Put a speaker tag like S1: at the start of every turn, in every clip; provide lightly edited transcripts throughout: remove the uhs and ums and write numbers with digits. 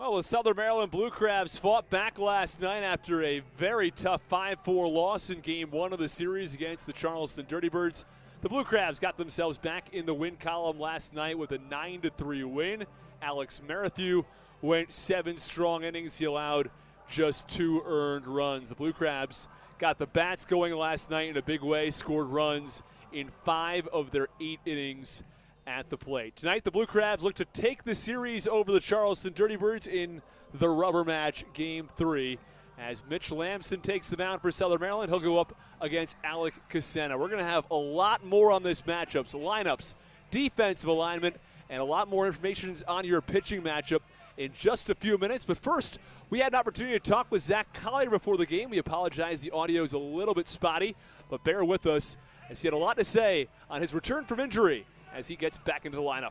S1: Well, the Southern Maryland Blue Crabs fought back last night after a very tough 5-4 loss in Game 1 of the series against the Charleston Dirty Birds. The Blue Crabs got themselves back in the win column last night with a 9-3 win. Alex Marathi went 7 strong innings. He allowed just 2 earned runs. The Blue Crabs got the bats going last night in a big way, scored runs in 5 of their 8 innings at the plate. Tonight, the Blue Crabs look to take the series over the Charleston Dirty Birds in the rubber match, Game 3. As Mitch Lamson takes the mound for Southern Maryland, he'll go up against Alec Cassena. We're going to have a lot more on this matchup, so lineups, defensive alignment, and a lot more information on your pitching matchup in just a few minutes. But first, we had an opportunity to talk with Zach Collier before the game. We apologize, the audio is a little bit spotty, but bear with us as he had a lot to say on his return from injury as he gets back into the lineup.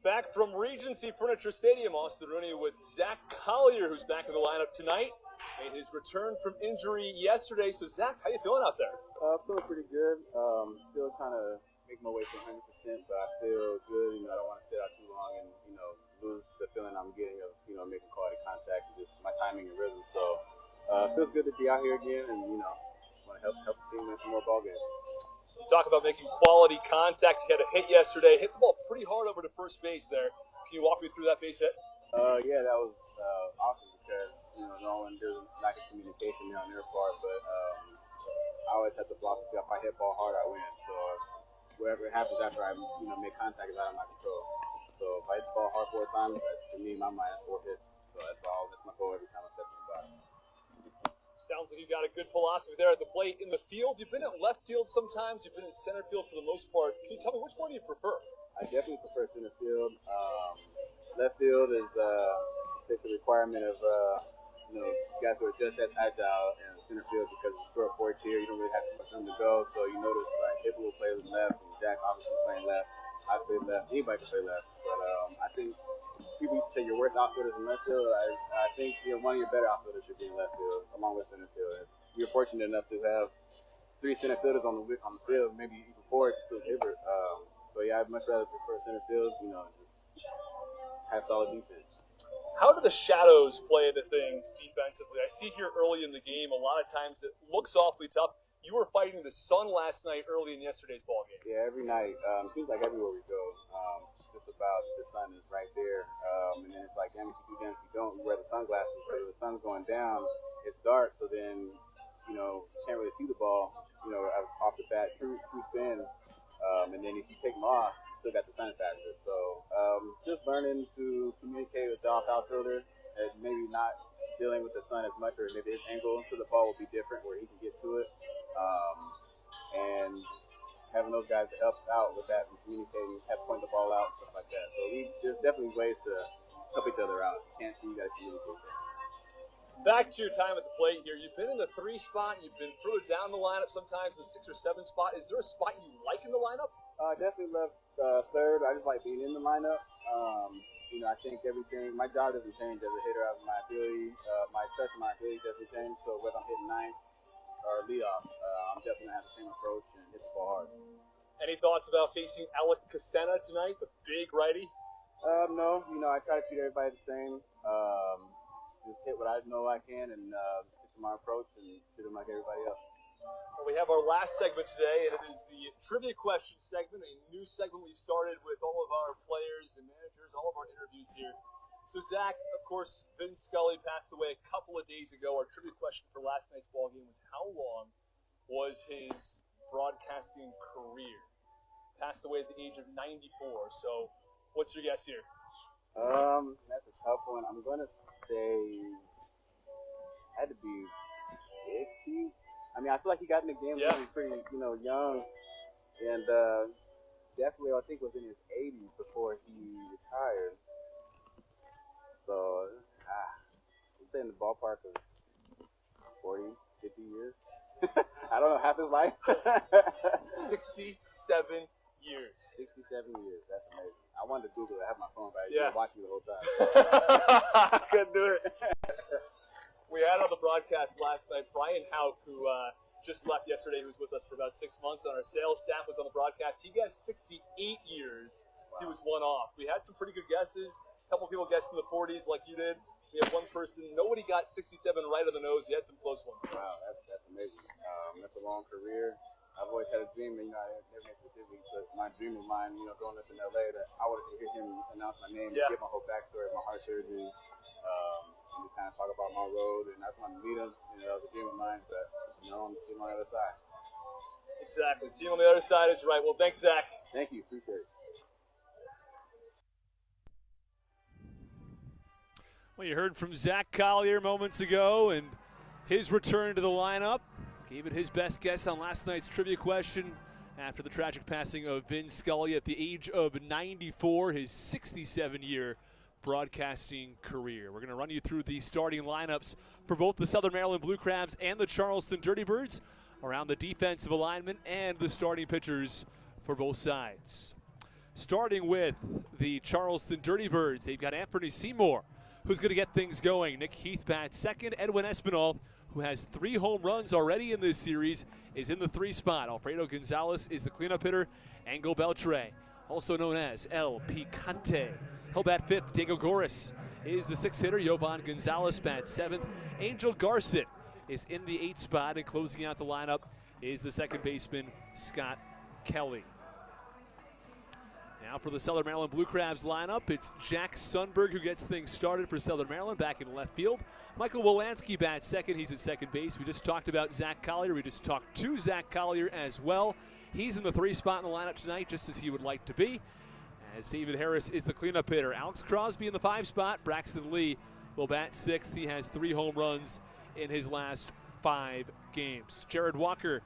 S1: Back from Regency Furniture Stadium, Austin Rooney with Zach Collier, who's back in the lineup tonight. Made his return from injury yesterday. So, Zach, how you feeling out there?
S2: Feeling pretty good. Still kind of making my way to 100%, but I feel good. I don't want to sit out too long and, lose the feeling I'm getting of, making quality contact and just my timing and rhythm. So, feels good to be out here again and, want to help the team win some more ball games.
S1: You talk about making quality contact. You had a hit yesterday. Hit the ball pretty hard over to first base there. Can you walk me through that base hit?
S2: Yeah, that was awesome because, there's a lack of communication there on their part, but I always have the philosophy, if I hit ball hard, I win. So whatever happens after I, make contact is out of my control. So if I hit the ball hard 4 times, that's, to me, in my mind, that's 4 hits. So that's my goal every time I step in the spot.
S1: Sounds like you got a good philosophy there at the plate. In the field, you've been at left field sometimes. You've been in center field for the most part. Can you tell me which one do you prefer?
S2: I definitely prefer center field. Left field is it's a requirement of guys who are just as agile in center field because it's short porch here. You don't really have too much room to go. So you notice like Heath will play left, and Jack obviously playing left. I play left. Anybody can play left. But I think people used to say your worst outfielders in left field. I think one of your better outfielders should be in left field, along with center field. You're fortunate enough to have 3 center fielders on the field, maybe even 4 if you still Hibbert. So yeah, I'd much rather prefer center field. Just have solid defense.
S1: How do the shadows play into things defensively? I see here early in the game, a lot of times it looks awfully tough. You were fighting the sun last night early in yesterday's ball game.
S2: Yeah, every night. Seems like everywhere we go, just about the sun is right there. And then it's like, damn if you do, damn if you don't. You wear the sunglasses, but if the sun's going down, it's dark, so then, you can't really see the ball, off the bat, true spin. And then if you take them off, you still got the sun factor. So just learning to communicate with the outfielder and maybe not dealing with the sun as much, or maybe his angle to the ball will be different where he can get to it. And having those guys to help out with that and communicating, point the ball out, stuff like that. So there's definitely ways to help each other out. You can't see, you got to communicate that.
S1: Back to your time at the plate here. You've been in the 3 spot. You've been further down the lineup, sometimes the 6 or 7 spot. Is there a spot you like in the lineup?
S2: I definitely love third. I just like being in the lineup. I think everything, my job doesn't change as a hitter. My ability, my touch, my ability doesn't change. So whether I'm hitting ninth or leadoff, I'm definitely going to have the same approach and hit the ball hard.
S1: Any thoughts about facing Alec Cassena tonight, the big righty?
S2: No. I try to treat everybody the same. Just hit what I know I can and stick to my approach and treat them like everybody else.
S1: Well, we have our last segment today, and it is the trivia question segment, a new segment we've started with all of our players and managers, all of our interviews here.
S3: So, Zach, of course, Vin Scully passed away a couple of days ago. Our trivia question for last night's ball game was how long was his broadcasting career? Passed away at the age of 94. So, what's your guess here?
S2: That's a tough one. I'm gonna say had to be 50. I mean, I feel like he got in the game when he was pretty, young, and definitely I think was in his 80s before he retired. So, I'm saying the ballpark of 40, 50 years. I don't know, half his life.
S3: 67 years.
S2: 67 years. That's amazing. I wanted to Google it. I have my phone right
S3: here.
S2: You were watching me the whole time.
S3: I couldn't do it. We had on the broadcast last night Brian Hauk, who just left yesterday, who was with us for about 6 months on our sales staff, was on the broadcast. He guessed 68 years. Wow. He was one off. We had some pretty good guesses. A couple people guessed in the 40s like you did. We had one person. Nobody got 67 right on the nose. We had some close ones.
S2: Wow, that's amazing. That's a long career. I've always had a dream, I never made specifics, but my dream of mine, growing up in LA, that I wanted to hear him announce my name, and give my whole backstory of my heart surgery, and just kind of talk about my road, and I just wanted to meet him. That was a dream of mine, but I'm sitting on the other side.
S3: Exactly. See you on the other side is right. Well, thanks, Zach.
S2: Thank you. Appreciate it.
S1: Well, you heard from Zach Collier moments ago, and his return to the lineup. Gave it his best guess on last night's trivia question after the tragic passing of Vin Scully at the age of 94, his 67-year broadcasting career. We're going to run you through the starting lineups for both the Southern Maryland Blue Crabs and the Charleston Dirty Birds around the defensive alignment and the starting pitchers for both sides. Starting with the Charleston Dirty Birds, they've got Anthony Seymour, who's going to get things going. Nick Heath bats second. Edwin Espinal, who has 3 home runs already in this series, is in the 3 spot. Alfredo Gonzalez is the cleanup hitter. Angel Beltre, also known as El Picante, he'll bat 5th. Diego Goris is the 6th hitter. Jovan Gonzalez bats 7th. Angel Garcet is in the 8th spot, and closing out the lineup is the second baseman, Scott Kelly. Now for the Southern Maryland Blue Crabs lineup, it's Jack Sundberg who gets things started for Southern Maryland back in left field. Michael Wolanski bats second. He's at second base. We just talked about Zach Collier. We just talked to Zach Collier as well. He's in the 3 spot in the lineup tonight, just as he would like to be, as David Harris is the cleanup hitter. Alex Crosby in the 5 spot. Braxton Lee will bat 6th. He has 3 home runs in his last 5 games. Jared Walker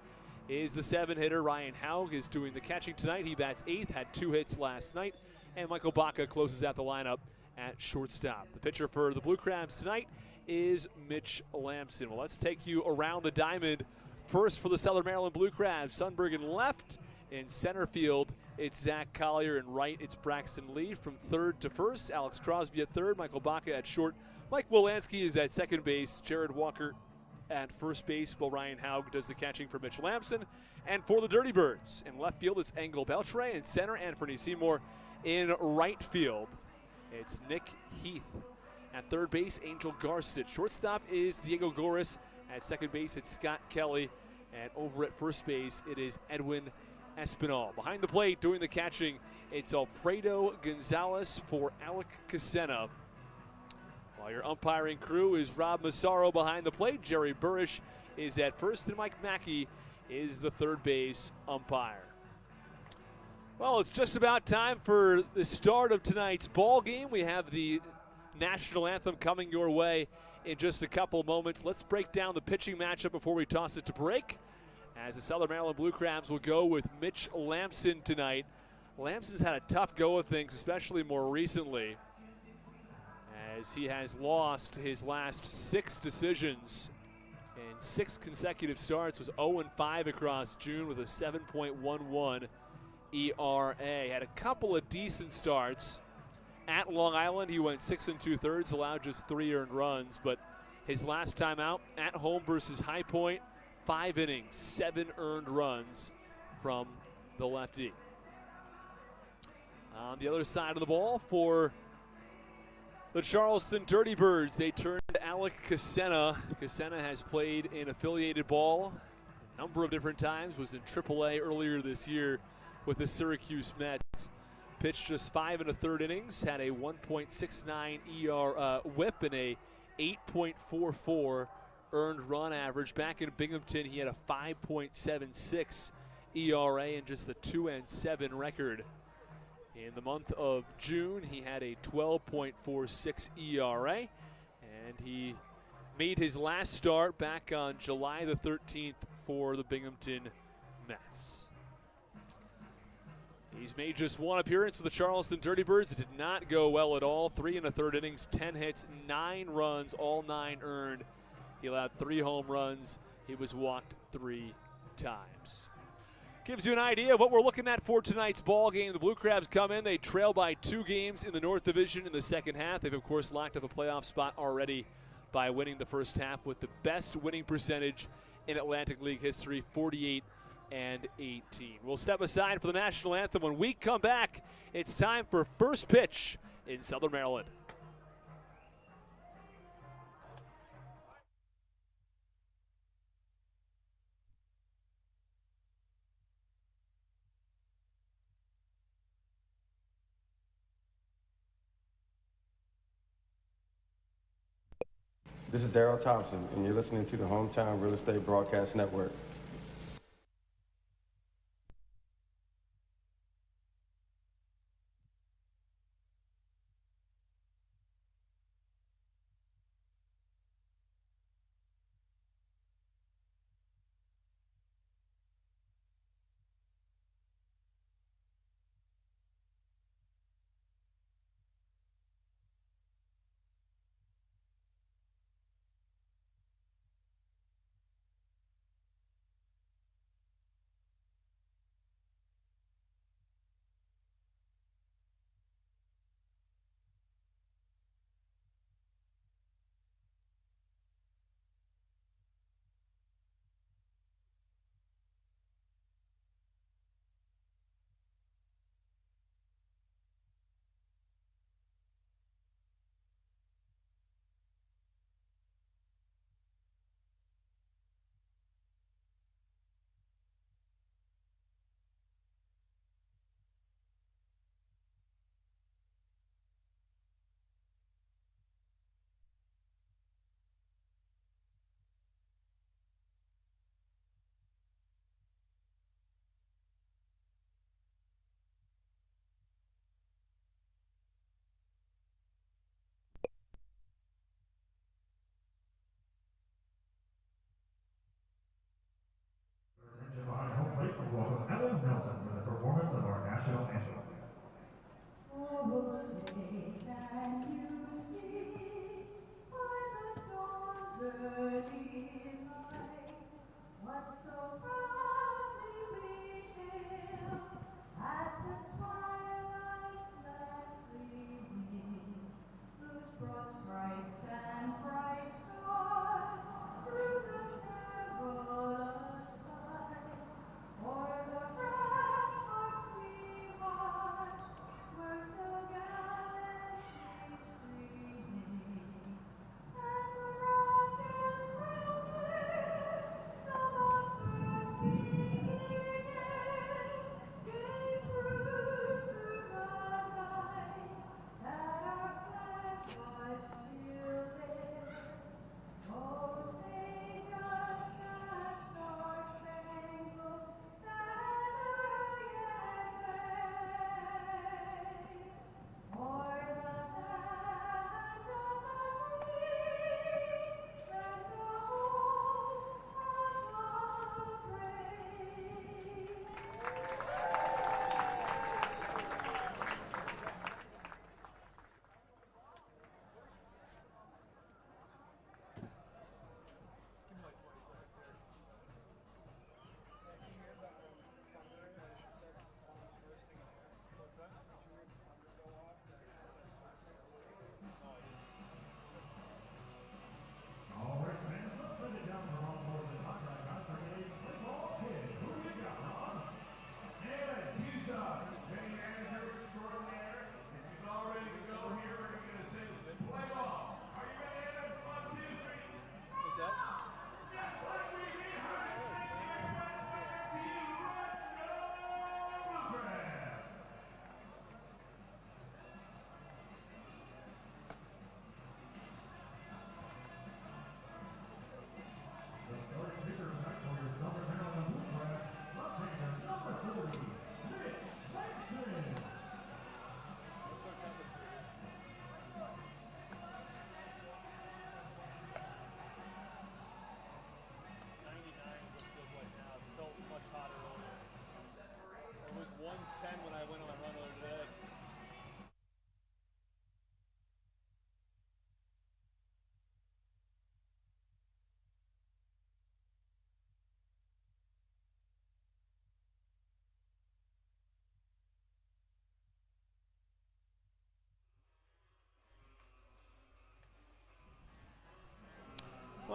S1: is the 7 hitter. Ryan Haug is doing the catching tonight. He bats 8th, had 2 hits last night. And Michael Baca closes out the lineup at shortstop. The pitcher for the Blue Crabs tonight is Mitch Lamson. Well, let's take you around the diamond. First for the Southern Maryland Blue Crabs, Sundberg in left. In center field, it's Zach Collier. In right, it's Braxton Lee. From third to first, Alex Crosby at third, Michael Baca at short. Mike Wolanski is at second base. Jared Walker at first base, while Ryan Haug does the catching for Mitch Lamson. And for the Dirty Birds, in left field, it's Angel Beltre. In center, Anthony Seymour. In right field, it's Nick Heath. At third base, Angel Garcet. Shortstop is Diego Goris. At second base, it's Scott Kelly. And over at first base, it is Edwin Espinal. Behind the plate, doing the catching, it's Alfredo Gonzalez for Alec Casena. While your umpiring crew is Rob Massaro behind the plate. Jerry Burrish is at first, and Mike Mackey is the third base umpire. Well, it's just about time for the start of tonight's ball game. We have the national anthem coming your way in just a couple moments. Let's break down the pitching matchup before we toss it to break, as the Southern Maryland Blue Crabs will go with Mitch Lamson tonight. Lamson's had a tough go of things, especially more recently, as he has lost his last 6 decisions in 6 consecutive starts. Was 0-5 across June with a 7.11 ERA. Had a couple of decent starts. At Long Island, he went 6 2/3, allowed just 3 earned runs, but his last time out at home versus High Point, 5 innings, 7 earned runs from the lefty. On the other side of the ball for the Charleston Dirty Birds, they turned Alec Casena. Casena has played in affiliated ball a number of different times, was in AAA earlier this year with the Syracuse Mets. pitched just 5 1/3 innings, had a 1.69 whip and a 8.44 earned run average. Back in Binghamton, he had a 5.76 ERA and just a 2-7 record. In the month of June, he had a 12.46 ERA, and he made his last start back on July the 13th for the Binghamton Mets. He's made just one appearance with the Charleston Dirty Birds. It did not go well at all. 3 1/3 innings, 10 hits, 9 runs, all 9 earned. He allowed 3 home runs. He was walked 3 times. Gives you an idea of what we're looking at for tonight's ball game. The Blue Crabs come in. They trail by 2 games in the North Division in the second half. They've, of course, locked up a playoff spot already by winning the first half with the best winning percentage in Atlantic League history, 48-18. We'll step aside for the national anthem. When we come back, it's time for first pitch in Southern Maryland.
S4: This is Darryl Thompson, and you're listening to the Hometown Real Estate Broadcast Network.
S5: National anthem. Oh, say can you see by the dawn's early light what so proudly we hailed at the twilight's last gleaming, whose broad stripes and bright stars through the perilous sky o'er the ramparts we watched were so gallantly streaming, and the rockets will play the monstrous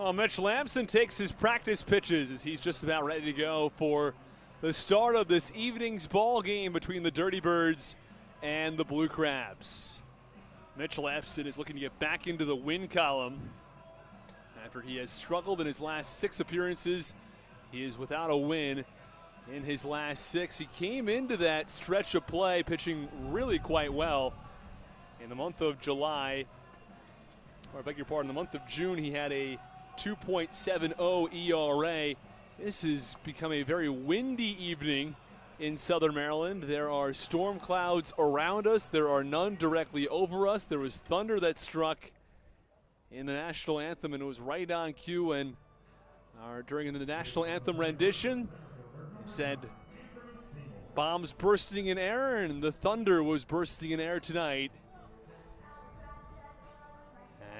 S1: Well, Mitch Lamson takes his practice pitches as he's just about ready to go for the start of this evening's ball game between the Dirty Birds and the Blue Crabs. Mitch Lamson is looking to get back into the win column after he has struggled in his last 6 appearances. He is without a win in his last 6. He came into that stretch of play pitching really quite well in the month of July. Or I beg your pardon, in the month of June he had a 2.70 ERA. This has become a very windy evening in Southern Maryland. There are storm clouds around us. There are none directly over us. There was thunder that struck in the national anthem, and it was right on cue. And during the national anthem rendition, it said bombs bursting in air, and the thunder was bursting in air tonight.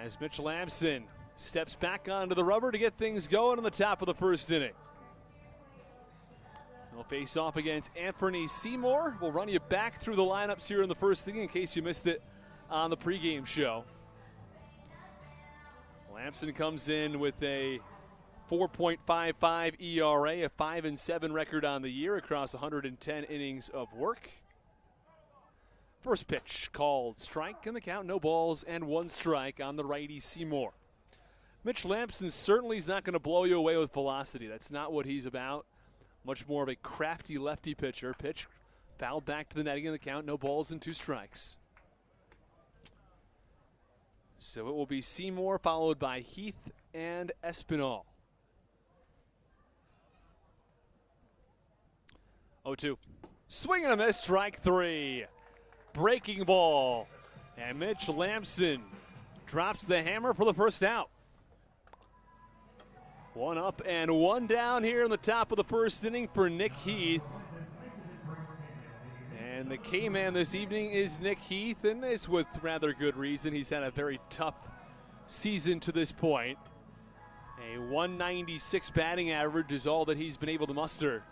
S1: As Mitch Lamson steps back onto the rubber to get things going on the top of the first inning. He'll face off against Anthony Seymour. We'll run you back through the lineups here in the first inning in case you missed it on the pregame show. Lamson comes in with a 4.55 ERA, a 5-7 record on the year across 110 innings of work. First pitch called strike, and the count no balls and 1 strike on the righty Seymour. Mitch Lamson certainly is not going to blow you away with velocity. That's not what he's about. Much more of a crafty lefty pitcher. Pitch fouled back to the netting, and the count no balls and 2 strikes. So it will be Seymour followed by Heath and Espinal. 0-2. Swing and a miss, strike 3. Breaking ball. And Mitch Lamson drops the hammer for the first out. 1 up and 1 down here in the top of the first inning for Nick Heath. And the K-man this evening is Nick Heath, and it's with rather good reason. He's had a very tough season to this point. A 196 batting average is all that he's been able to muster.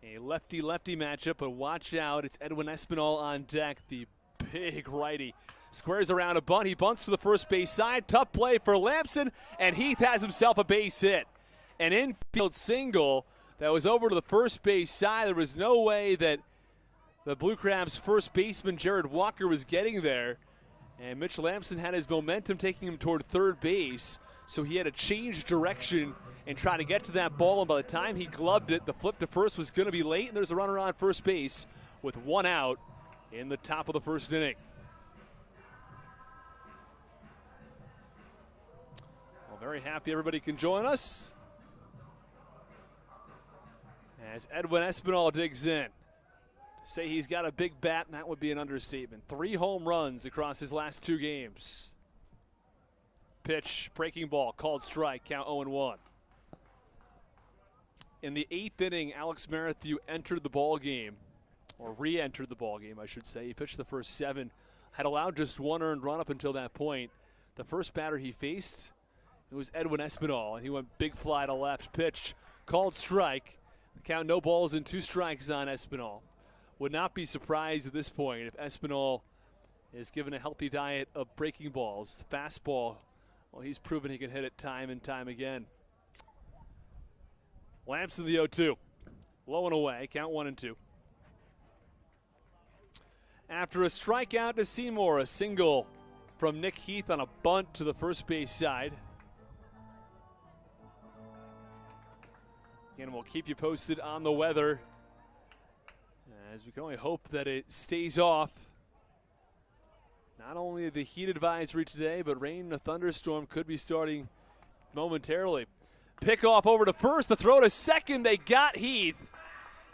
S1: A lefty-lefty matchup, but watch out. It's Edwin Espinal on deck, the big righty. Squares around a bunt. He bunts to the first base side. Tough play for Lamson, and Heath has himself a base hit. An infield single that was over to the first base side. There was no way that the Blue Crabs' first baseman, Jared Walker, was getting there. And Mitch Lamson had his momentum taking him toward third base, so he had to change direction and try to get to that ball. And by the time he gloved it, the flip to first was going to be late, and there's a runner on first base with 1 out in the top of the first inning. Well, very happy everybody can join us as Edwin Espinal digs in. To say he's got a big bat, that would be an understatement. 3 home runs across his last 2 games. Pitch, breaking ball, called strike, count 0-1. In the 8th inning, Alex Marathi entered the ball game, or re-entered the ball game, I should say. He pitched the first 7, had allowed just 1 earned run up until that point. The first batter he faced, it was Edwin Espinal, and he went big fly to left. Pitch, called strike. The count no balls and 2 strikes on Espinal. Would not be surprised at this point if Espinal is given a healthy diet of breaking balls. Fastball, well, he's proven he can hit it time and time again. Lamson the 0-2. Low and away, count 1-2. After a strikeout to Seymour, a single from Nick Heath on a bunt to the first base side. Again, we'll keep you posted on the weather, as we can only hope that it stays off. Not only the heat advisory today, but rain and a thunderstorm could be starting momentarily. Pickoff over to first, the throw to second. They got Heath.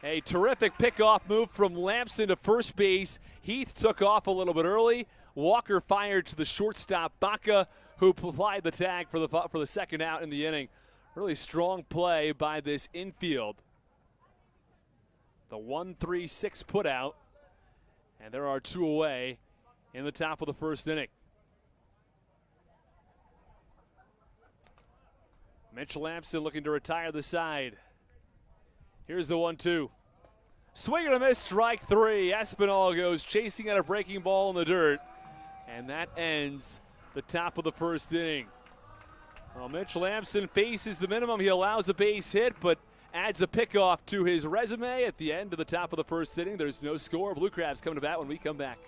S1: A terrific pickoff move from Lamson to first base. Heath took off a little bit early. Walker fired to the shortstop, Baca, who applied the tag for the second out in the inning. Really strong play by this infield. The 1-3-6 put out, and there are 2 away in the top of the first inning. Mitch Lamson looking to retire the side. Here's the 1-2. Swing and a miss, strike 3. Espinal goes chasing at a breaking ball in the dirt, and that ends the top of the first inning. Well, Mitch Lamson faces the minimum. He allows a base hit, but adds a pickoff to his resume at the end of the top of the first inning. There's no score. Blue Crabs coming to bat when we come back.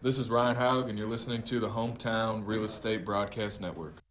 S6: This is Ryan Haug, and you're listening to the Hometown Real Estate Broadcast Network.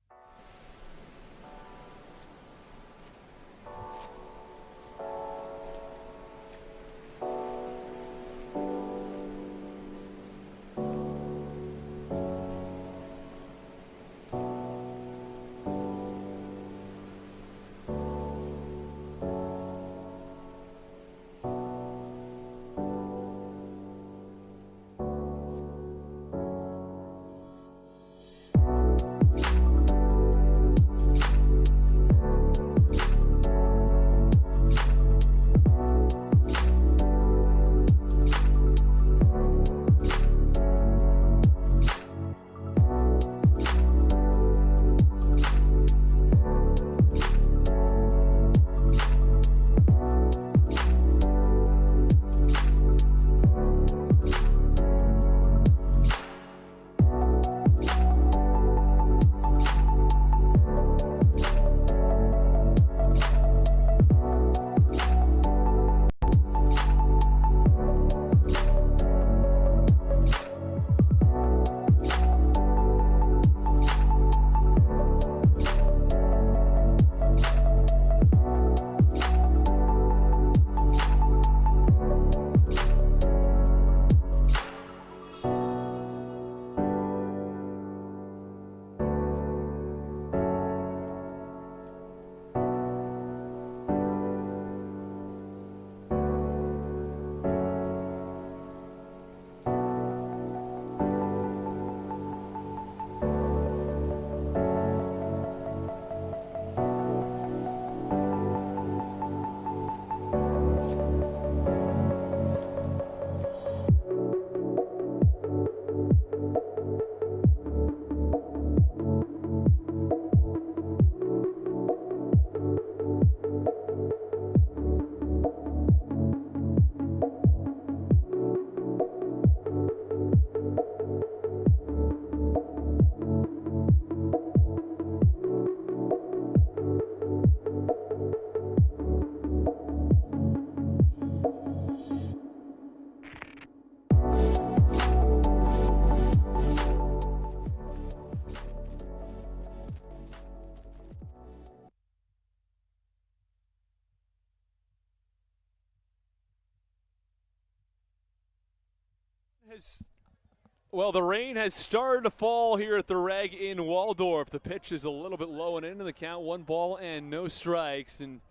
S1: Well, the rain has started to fall here at the Reg in Waldorf. The pitch is a little bit low and into the count, 1 ball and no strikes. And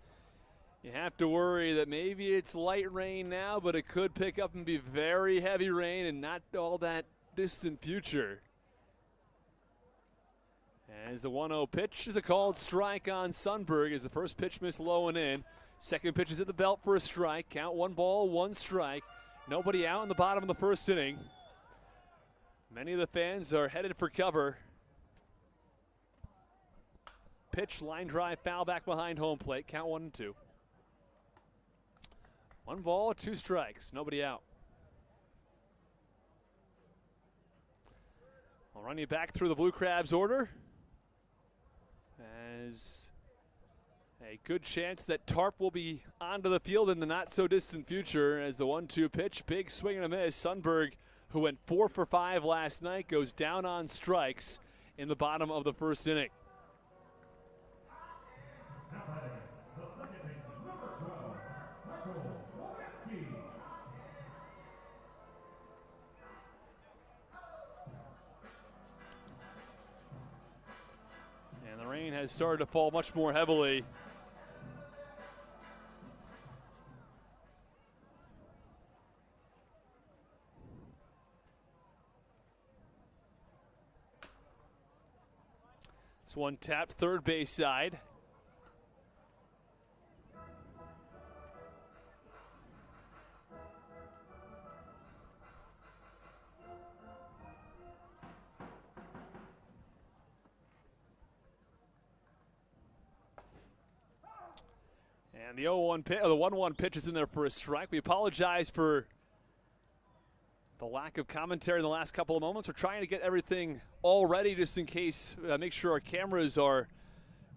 S1: you have to worry that maybe it's light rain now, but it could pick up and be very heavy rain and not all that distant future. As the 1-0 pitch is a called strike on Sundberg as the first pitch missed low and in. Second pitch is at the belt for a strike. Count 1 ball, 1 strike. Nobody out in the bottom of the first inning. Many of the fans are headed for cover. Pitch, line drive, foul back behind home plate. Count 1-2. 1 ball, 2 strikes. Nobody out. I'll run you back through the Blue Crabs order. As a good chance that Tarp will be onto the field in the not-so-distant future as the 1-2 pitch. Big swing and a miss. Sundberg, who went 4 for 5 last night, goes down on strikes in the bottom of the first inning. And the rain has started to fall much more heavily. This one tapped third base side. And the 0-1 pitch, the 1-1 pitch is in there for a strike. We apologize for the lack of commentary in the last couple of moments. We're trying to get everything all ready just in case, make sure our cameras are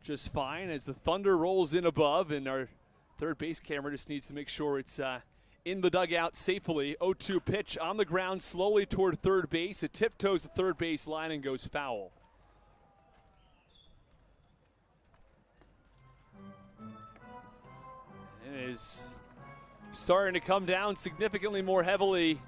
S1: just fine as the thunder rolls in above, and our third base camera just needs to make sure it's in the dugout safely. 0-2 pitch on the ground slowly toward third base. It tiptoes the third base line and goes foul. It is starting to come down significantly more heavily.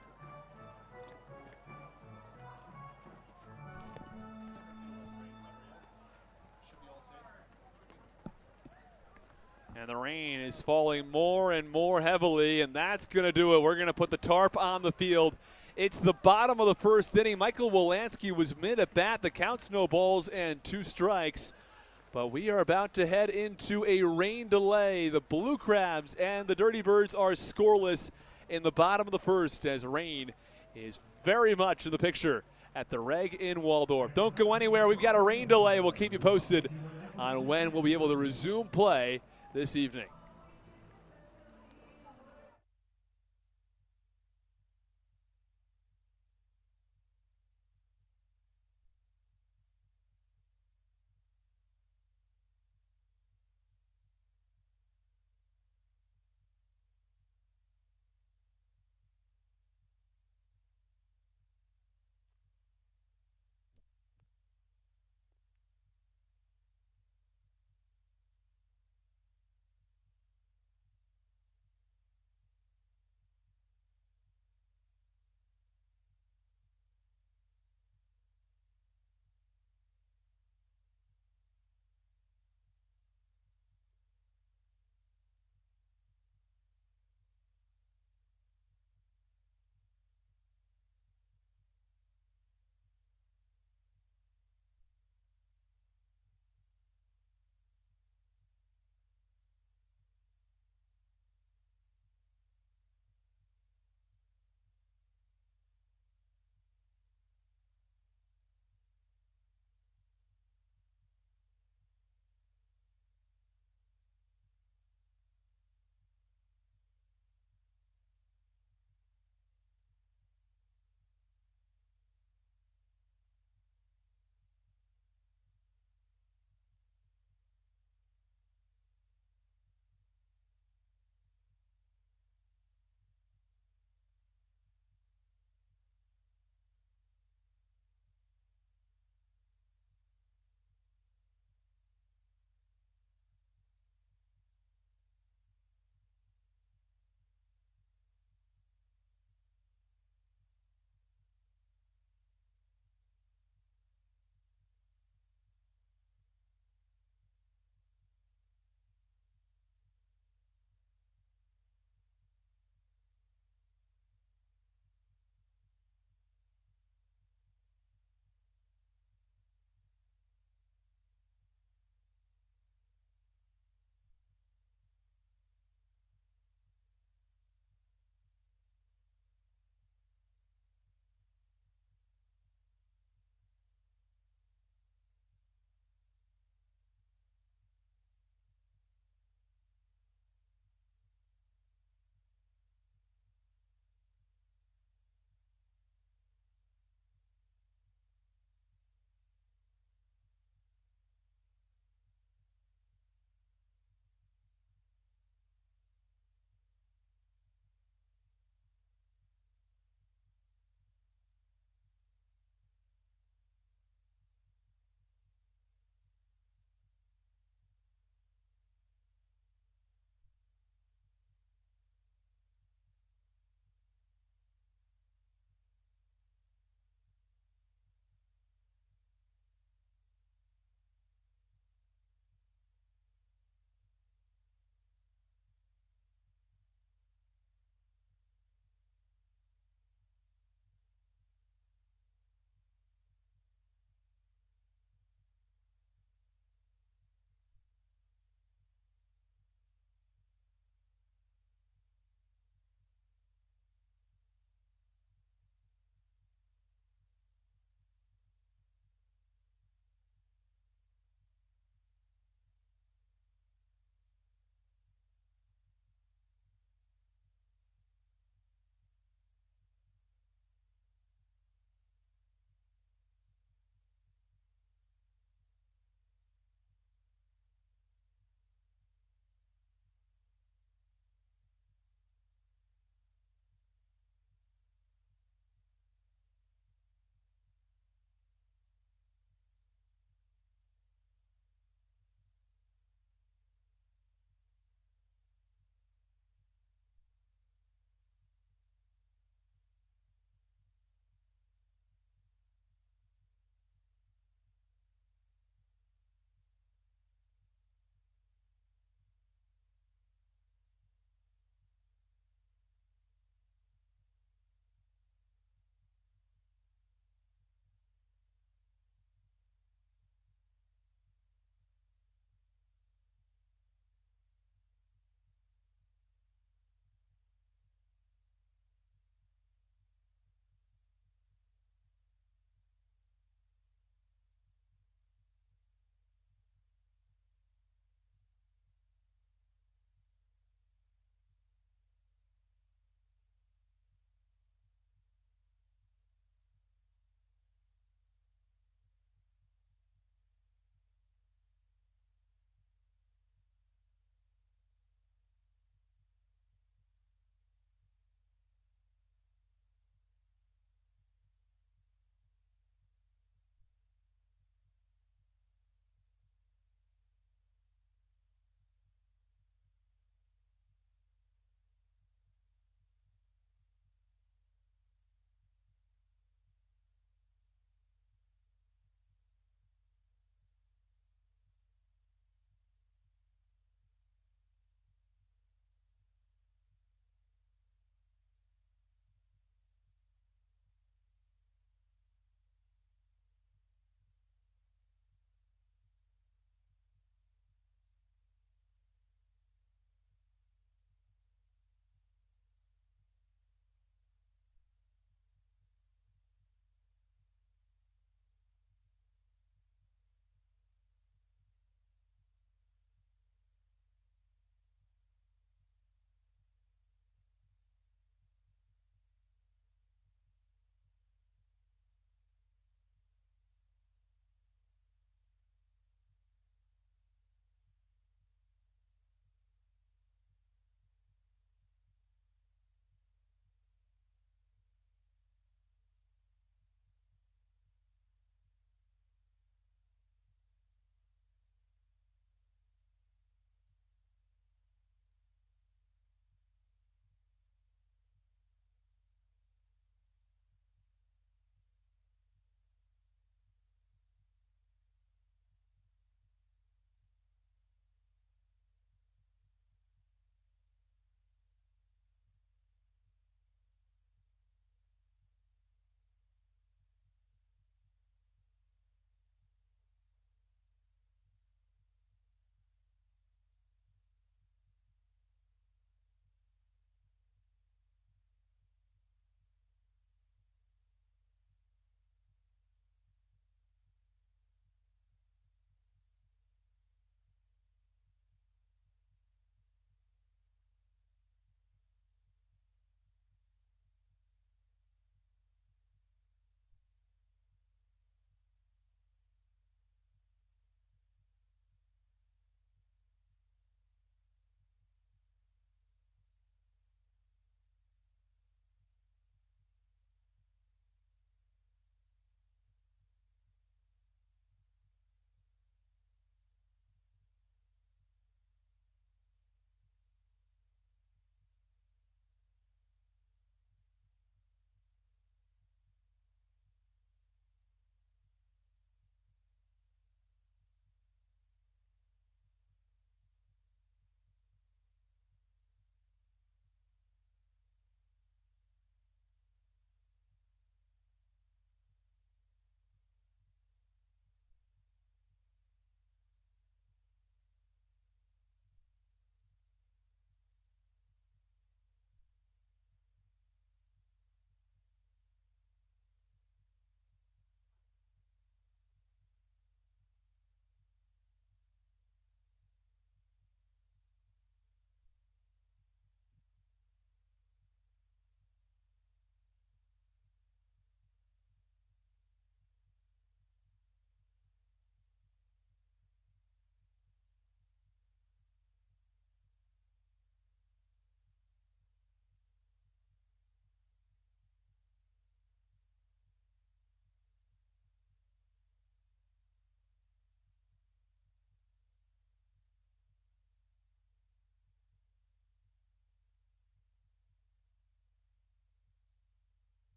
S1: And the rain is falling more and more heavily, and that's going to do it. We're going to put the tarp on the field. It's the bottom of the first inning. Michael Wolanski was mid at bat. The count's no balls and 2 strikes. But we are about to head into a rain delay. The Blue Crabs and the Dirty Birds are scoreless in the bottom of the first as rain is very much in the picture at the Reg in Waldorf. Don't go anywhere. We've got a rain delay. We'll keep you posted on when we'll be able to resume play this evening.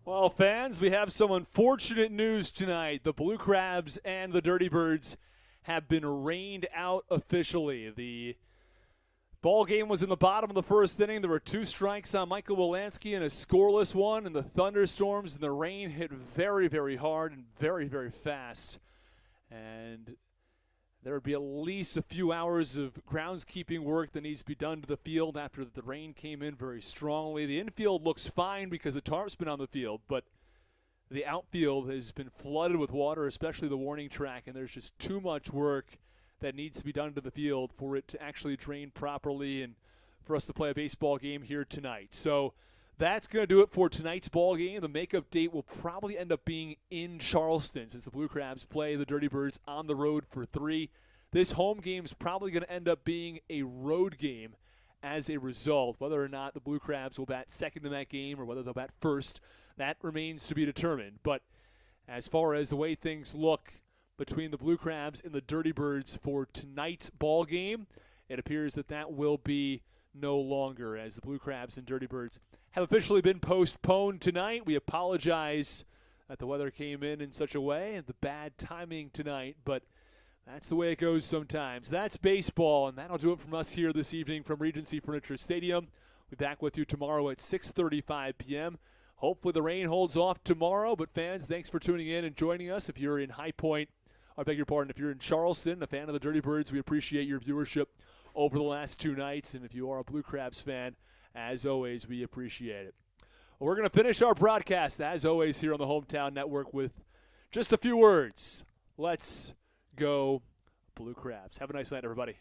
S1: Well, fans, we have some unfortunate news tonight. The Blue Crabs and the Dirty Birds have been rained out officially. The ball game was in the bottom of the first inning. There were 2 strikes on Michael Wolanski and a scoreless one, and the thunderstorms and the rain hit very, very hard and very, very fast. And there would be at least a few hours of groundskeeping work that needs to be done to the field after the rain came in very strongly. The infield looks fine because the tarp's been on the field, but the outfield has been flooded with water, especially the warning track, and there's just too much work that needs to be done to the field for it to actually drain properly and for us to play a baseball game here tonight. So that's going to do it for tonight's ball game. The makeup date will probably end up being in Charleston since the Blue Crabs play the Dirty Birds on the road for 3. This home game is probably going to end up being a road game as a result. Whether or not the Blue Crabs will bat second in that game or whether they'll bat first, that remains to be determined. But as far as the way things look between the Blue Crabs and the Dirty Birds for tonight's ball game, it appears that that will be no longer, as the Blue Crabs and Dirty Birds have officially been postponed tonight. We apologize that the weather came in such a way and the bad timing tonight, but that's the way it goes sometimes. That's baseball, and that'll do it from us here this evening from Regency Furniture Stadium. We'll be back with you tomorrow at 6:35 p.m. Hopefully the rain holds off tomorrow, but fans, thanks for tuning in and joining us. If you're in High Point, I beg your pardon, if you're in Charleston, a fan of the Dirty Birds, we appreciate your viewership over the last 2 nights. And if you are a Blue Crabs fan, as always, we appreciate it. Well, we're going to finish our broadcast, as always, here on the Hometown Network with just a few words. Let's go Blue Crabs. Have a nice night, everybody.